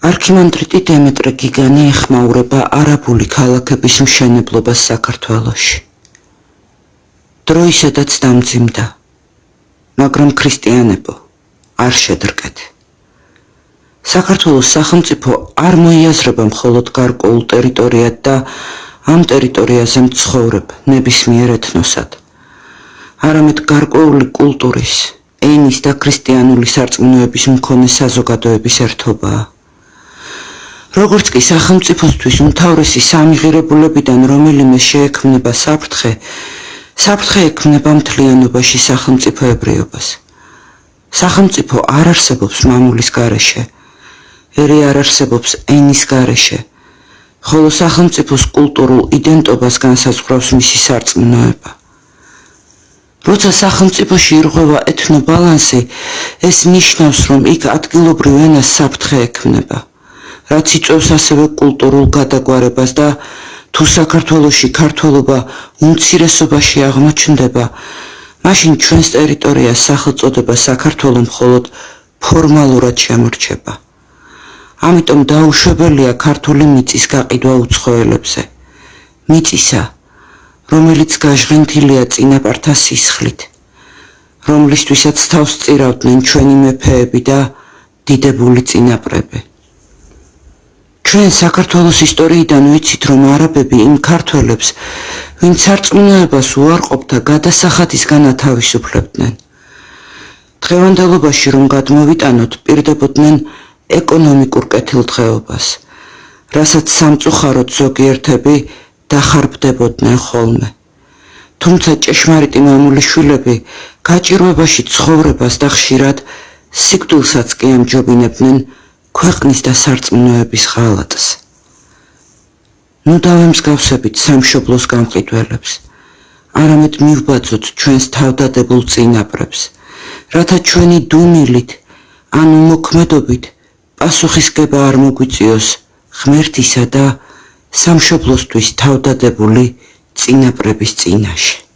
არქიმანდრიტი დემეტრე გიგანი ეხმაურება არაბული ქალაქების მშენებლობას საქართველოში. დროისედაც დამძიმდა, მაგრამ ქრისტიანებო არ შედრკეთ. საქართველოს სახელმწიფო არ მოიაზრება მხოლოდ გარკვეულ ტერიტორიად და ამ ტერიტორიაზე მცხოვრებ ნებისმიერ ეთნოსად, არამედ გარკვეული კულტურის, ენის და ქრისტიანული სარწმუნოების მქონე საზოგადოების ერთობაა. როგორც კი სახელმწიფოსთვის უმთავრესი სამიღირებულებიდან რომელიმე შეექმნება საფრთხე, საფრთხე ექმნება მთლიანობაში სახელმწიფოებრიობას. სახელმწიფო არ არსებობს მამულის გარეშე, ერი არ არსებობს ენის გარეშე, ხოლო სახელმწიფოს კულტურულ იდენტობას განსაზღვრავს მისი სარწმუნოება. როცა სახელმწიფოში ირღვევა ეთნობალანსი, ეს ნიშნავს, რომ იქ ადგილობრივ ენას საფრთხე ექმნება, რაც იწვევს ასევე კულტურულ გადაგვარებას და თუ საქართველოში ქართველობა უმცირესობაში აღმოჩნდება, მაშინ ჩვენს ტერიტორიას სახელწოდება საქართველო მხოლოდ ფორმალურად შემორჩება. ამიტომ დაუშვებელია ქართული მიწის გაყიდვა უცხოელებზე, მიწისა, რომელიც გაჟღენთილია წინაპართა სისხლით, რომლისთვისაც თავს წირავდნენ ჩვენი მეფეები და დიდებული წინაპრები. ჩვენ საქართველოს ისტორიიდან ვიცით, რომ არაბები იმ ქართველებს, ვინც სარწმუნოებას უარყოფდა, გადასახადის განათავისუფლებდნენ. დღევანდელობაში რომ გადმოვიტანოთ, პირდებოდნენ ეკონომიკურ კეთილდღეობას, რასაც სამწუხაროდ ზოგიერთები დახარბდებოდნენ ხოლმე. თუმცა ჭეშმარიტი მამულიშვილები გაჭირვებაში ცხოვრებას და ხშირად სიკვდილსაც კი ამჯობინებდნენ ქვეყნის და სარწმუნოების ღალატს. ნუ დავემსგავსებით სამშობლოს გამყიდველებს, არამედ მივბაძოთ ჩვენს თავდადებულ წინაპრებს, რათა ჩვენი დუმილით, ან უმოქმედობით პასუხისგება არ მოგვიწიოს ღმერთისა და სამშობლოსთვის თავდადებული წინაპრების წინაშე.